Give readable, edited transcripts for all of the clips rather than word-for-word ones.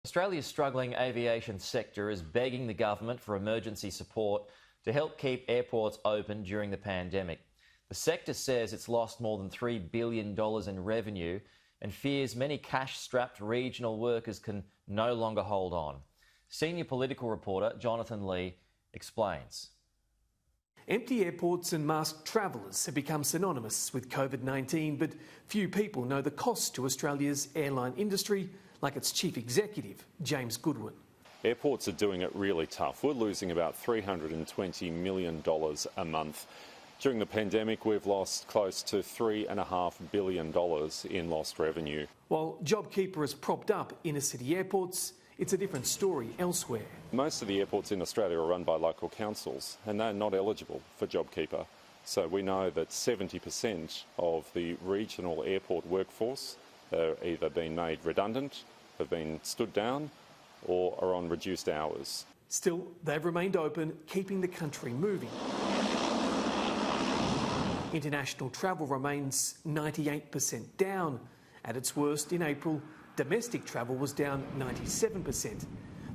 Australia's struggling aviation sector is begging the government for emergency support to help keep airports open during the pandemic. The sector says it's lost more than $3 billion in revenue and fears many cash-strapped regional workers can no longer hold on. Senior political reporter Jonathan Lee explains. Empty airports and masked travellers have become synonymous with COVID-19, but few people know the cost to Australia's airline industry, like its chief executive, James Goodwin. Airports are doing it really tough. We're losing about $320 million a month. During the pandemic, we've lost close to $3.5 billion in lost revenue. While JobKeeper has propped up inner-city airports, it's a different story elsewhere. Most of the airports in Australia are run by local councils and they're not eligible for JobKeeper. So we know that 70% of the regional airport workforce are either being made redundant, have been stood down or are on reduced hours. Still, they've remained open, keeping the country moving. International travel remains 98% down. At its worst in April, domestic travel was down 97%.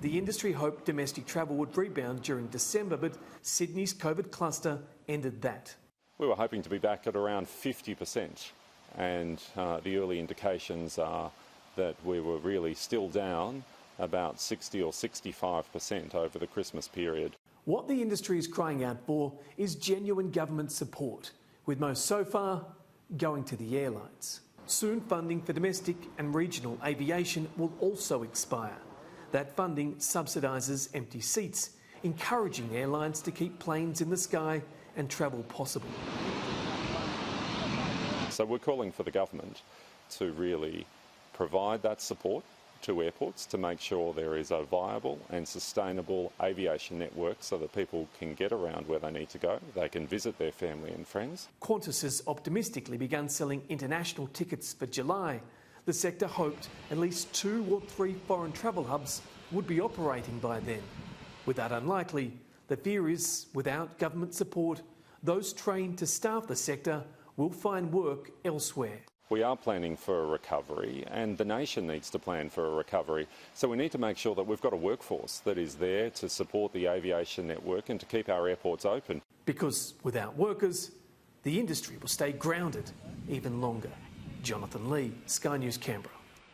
The industry hoped domestic travel would rebound during December, but Sydney's COVID cluster ended that. We were hoping to be back at around 50%, and the early indications are that we were really still down about 60 or 65% over the Christmas period. What the industry is crying out for is genuine government support, with most so far going to the airlines. Soon funding for domestic and regional aviation will also expire. That funding subsidises empty seats, encouraging airlines to keep planes in the sky and travel possible. So we're calling for the government to really provide that support to airports to make sure there is a viable and sustainable aviation network so that people can get around where they need to go, they can visit their family and friends. Qantas has optimistically begun selling international tickets for July. The sector hoped at least 2 or 3 foreign travel hubs would be operating by then. With that unlikely, the fear is, without government support, those trained to staff the sector will find work elsewhere. We are planning for a recovery and the nation needs to plan for a recovery. So we need to make sure that we've got a workforce that is there to support the aviation network and to keep our airports open. Because without workers, the industry will stay grounded even longer. Jonathan Lee, Sky News, Canberra.